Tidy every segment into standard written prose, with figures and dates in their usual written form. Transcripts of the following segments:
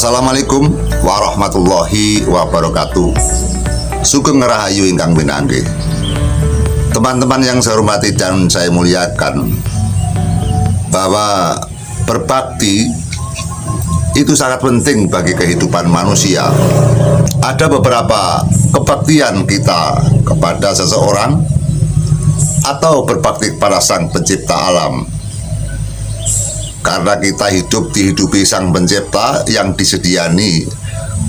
Assalamualaikum warahmatullahi wabarakatuh. Sugeng Rahayu ingkang winangge. Teman-teman yang saya hormati dan saya muliakan, bahwa berbakti itu sangat penting bagi kehidupan manusia. Ada beberapa kebaktian kita kepada seseorang atau berbakti kepada Sang Pencipta alam. Karena kita hidup dihidupi Sang Pencipta yang disediani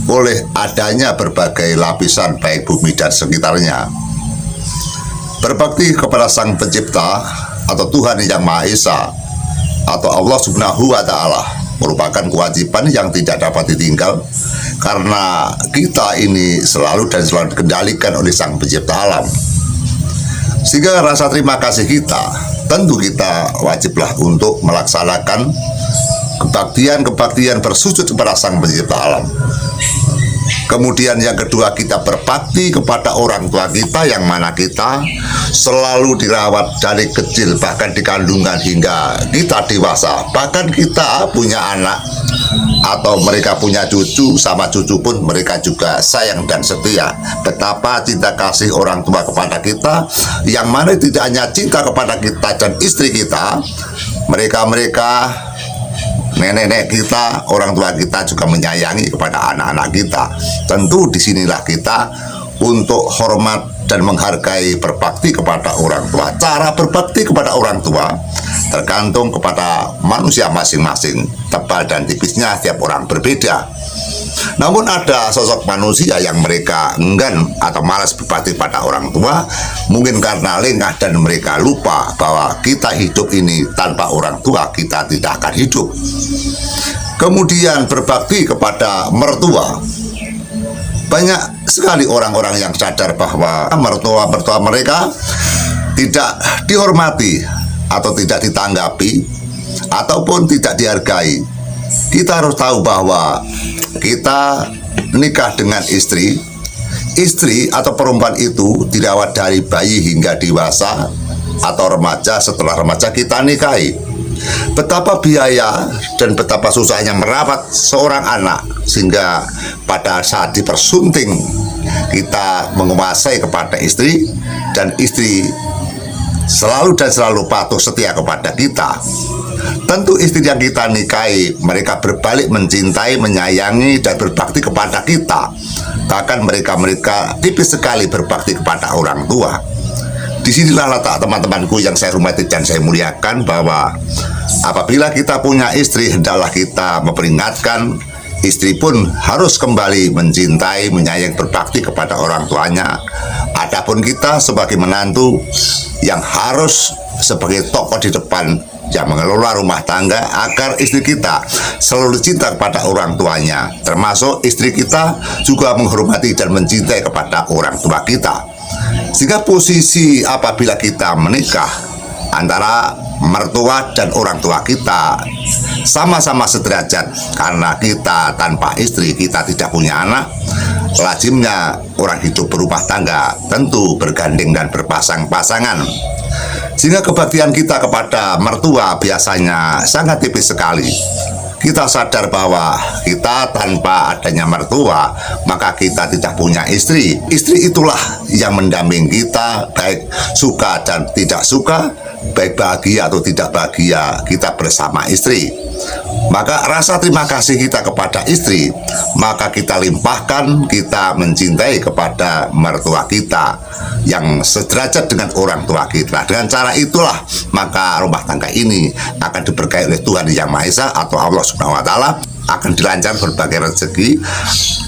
oleh adanya berbagai lapisan baik bumi dan sekitarnya. Berbakti kepada Sang Pencipta atau Tuhan Yang Maha Esa atau Allah Subhanahu wa Ta'ala merupakan kewajiban yang tidak dapat ditinggal, karena kita ini selalu dikendalikan oleh Sang Pencipta alam. Sehingga rasa terima kasih kita, tentu kita wajiblah untuk melaksanakan kebaktian bersujud kepada Sang Pencipta alam. Kemudian yang kedua, kita berbakti kepada orang tua kita, yang mana kita selalu dirawat dari kecil, bahkan di kandungan hingga kita dewasa. Bahkan kita punya anak atau mereka punya cucu, sama cucu pun mereka juga sayang dan setia. Betapa cinta kasih orang tua kepada kita, yang mana tidak hanya cinta kepada kita dan istri kita, mereka nenek-nenek kita, orang tua kita juga menyayangi kepada anak-anak kita. Tentu disinilah kita untuk hormat dan menghargai berbakti kepada orang tua. Cara berbakti kepada orang tua tergantung kepada manusia masing-masing. Tebal dan tipisnya setiap orang berbeda. Namun ada sosok manusia yang mereka enggan atau malas berbakti pada orang tua, mungkin karena lengah dan mereka lupa bahwa kita hidup ini tanpa orang tua kita tidak akan hidup. Kemudian berbakti kepada mertua. Banyak sekali orang-orang yang sadar bahwa mertua mereka tidak dihormati atau tidak ditanggapi ataupun tidak dihargai. Kita harus tahu bahwa kita nikah dengan istri atau perempuan itu dirawat dari bayi hingga dewasa atau remaja. Setelah remaja kita nikahi. Betapa biaya dan betapa susahnya merawat seorang anak, sehingga pada saat dipersunting kita menguasai kepada istri, dan istri selalu patuh setia kepada kita. Tentu istri yang kita nikahi, mereka berbalik mencintai, menyayangi, dan berbakti kepada kita. Bahkan mereka tipis sekali berbakti kepada orang tua. Disinilah letak teman-temanku yang saya hormati dan saya muliakan, bahwa apabila kita punya istri, hendaklah kita memperingatkan istri pun harus kembali mencintai, menyayangi, berbakti kepada orang tuanya. Adapun kita sebagai menantu yang harus sebagai tokoh di depan yang mengelola rumah tangga, agar istri kita selalu cinta kepada orang tuanya, termasuk istri kita juga menghormati dan mencintai kepada orang tua kita. Sehingga posisi apabila kita menikah antara mertua dan orang tua kita sama-sama sederajat, karena kita tanpa istri kita tidak punya anak. Lazimnya orang hidup berumah tangga tentu bergandeng dan berpasang-pasangan. Sehingga kebaktian kita kepada mertua biasanya sangat tipis sekali. Kita sadar bahwa kita tanpa adanya mertua, maka kita tidak punya istri. Istri itulah yang mendampingi kita, baik suka dan tidak suka, baik bahagia atau tidak bahagia, kita bersama istri. Maka rasa terima kasih kita kepada istri, maka kita limpahkan, kita mencintai kepada mertua kita yang sederajat dengan orang tua kita. Dengan cara itulah maka rumah tangga ini akan diberkahi oleh Tuhan Yang Maha Esa atau Allah Subhanahu wa Ta'ala, akan dilancarkan berbagai rezeki,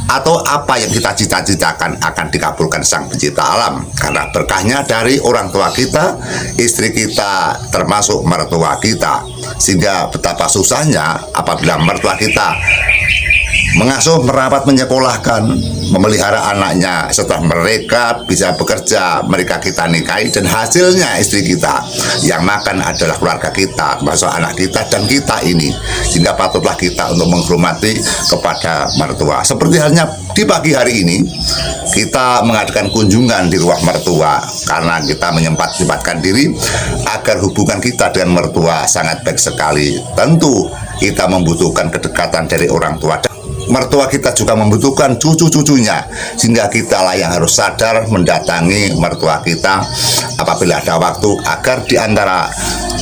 atau apa yang kita cita-citakan akan dikabulkan Sang Pencipta alam, karena berkahnya dari orang tua kita, istri kita, termasuk mertua kita. Sehingga betapa susahnya apabila mertua kita mengasuh, merawat, menyekolahkan, memelihara anaknya. Setelah mereka bisa bekerja, mereka kita nikahi, dan hasilnya istri kita yang makan adalah keluarga kita, termasuk anak kita dan kita ini. Sehingga patutlah kita untuk menghormati kepada mertua. Seperti halnya di pagi hari ini kita mengadakan kunjungan di rumah mertua, karena kita menyempatkan diri agar hubungan kita dengan mertua sangat baik sekali. Tentu kita membutuhkan kedekatan dari orang tua. mertua kita juga membutuhkan cucu-cucunya, sehingga kita lah yang harus sadar mendatangi mertua kita apabila ada waktu, agar di antara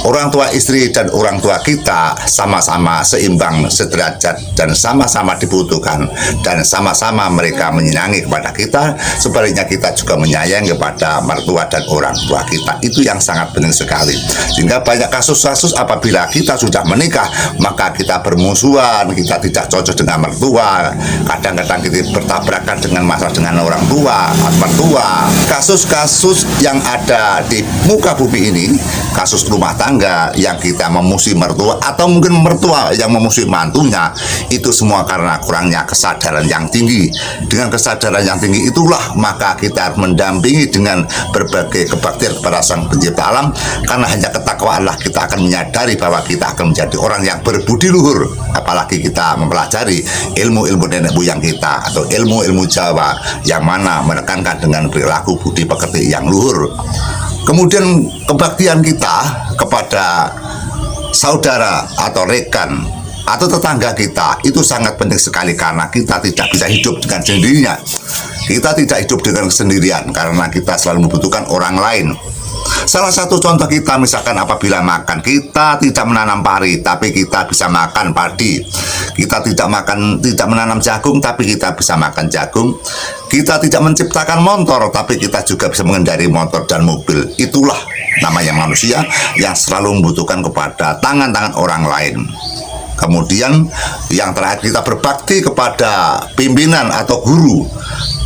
orang tua istri dan orang tua kita sama-sama seimbang, sederajat, dan sama-sama dibutuhkan, dan sama-sama mereka menyenangi kepada kita. Sebaliknya kita juga menyayangi kepada mertua dan orang tua kita. Itu yang sangat penting sekali. Sehingga banyak kasus-kasus apabila kita sudah menikah, maka kita bermusuhan, kita tidak cocok dengan mertua, kadang-kadang kita bertabrakan dengan masalah dengan orang tua, mertua. Kasus-kasus yang ada di muka bumi ini, kasus rumah tangga yang kita memusuhi mertua, atau mungkin mertua yang memusuhi mantunya, itu semua karena kurangnya kesadaran yang tinggi. Dengan kesadaran yang tinggi itulah maka kita mendampingi dengan berbagai kebaktian kepada Sang Pencipta Alam, karena hanya ketakwaanlah kita akan menyadari bahwa kita akan menjadi orang yang berbudi luhur. Apalagi kita mempelajari ilmu-ilmu nenek moyang kita atau ilmu-ilmu Jawa yang mana menekankan dengan perilaku budi pekerti yang luhur. Kemudian kebaktian kita kepada saudara atau rekan atau tetangga kita itu sangat penting sekali, karena kita tidak bisa hidup dengan sendirinya. Kita tidak hidup dengan kesendirian karena kita selalu membutuhkan orang lain. Salah satu contoh kita misalkan apabila makan, kita tidak menanam pari tapi kita bisa makan padi. Kita tidak menanam jagung tapi kita bisa makan jagung. Kita tidak menciptakan motor tapi kita juga bisa mengendari motor dan mobil. Itulah namanya manusia yang selalu membutuhkan kepada tangan-tangan orang lain. Kemudian yang terakhir, kita berbakti kepada pimpinan atau guru,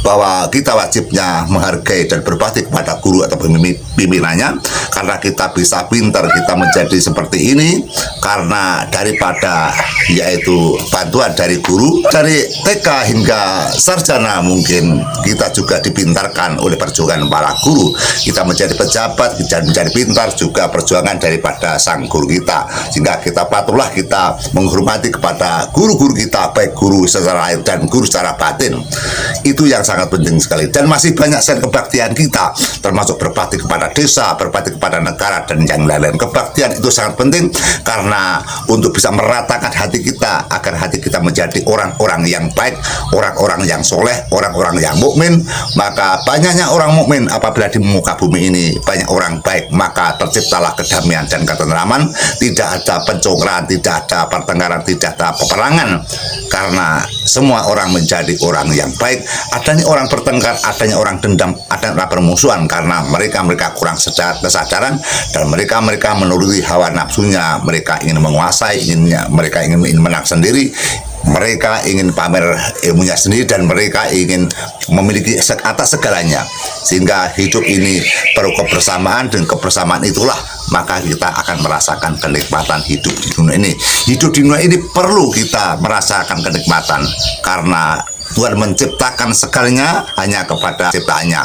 bahwa kita wajibnya menghargai dan berbakti kepada guru atau pimpinannya, karena kita bisa pintar, kita menjadi seperti ini karena daripada yaitu bantuan dari guru. Dari TK hingga sarjana mungkin kita juga dipintarkan oleh perjuangan para guru. Kita menjadi pejabat, kita menjadi pintar juga perjuangan daripada sang guru kita, sehingga kita patuhlah kita menghormati kepada guru-guru kita, baik guru secara lahir dan guru secara batin. Itu yang sangat penting sekali. Dan masih banyak sekali kebaktian kita, termasuk berbakti kepada desa, berbakti kepada negara, dan yang lain-lain. Kebaktian itu sangat penting karena untuk bisa meratakan hati kita, agar hati kita menjadi orang-orang yang baik, orang-orang yang soleh, orang-orang yang mukmin. Maka banyaknya orang mukmin apabila di muka bumi ini banyak orang baik, maka terciptalah kedamaian dan ketentraman. Tidak ada pencongkran, tidak ada pertengkaran, tidak ada peperangan, karena semua orang menjadi orang yang baik. Adanya orang bertengkar, adanya orang dendam, adanya permusuhan karena mereka kurang kesadaran, dan mereka menuruti hawa nafsunya. Mereka ingin menguasai, mereka ingin menang sendiri, mereka ingin pamer ilmunya sendiri, dan mereka ingin memiliki atas segalanya. Sehingga hidup ini perlu kebersamaan, dan kebersamaan itulah maka kita akan merasakan kenikmatan hidup di dunia ini. Hidup di dunia ini perlu kita merasakan kenikmatan, karena Tuhan menciptakan segalanya hanya kepada ciptaannya.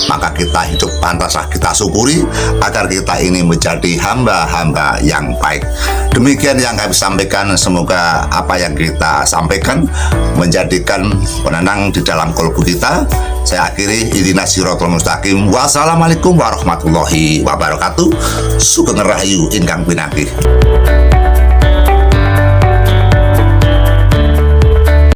Maka kita hidup pantaslah kita syukuri, agar kita ini menjadi hamba-hamba yang baik. Demikian yang kami sampaikan. Semoga apa yang kita sampaikan menjadikan penenang di dalam kolbu kita. Saya akhiri, ihdinas siratal mustaqim. Wassalamualaikum warahmatullahi wabarakatuh. Sugeng Rahayu ingkang pinanggih.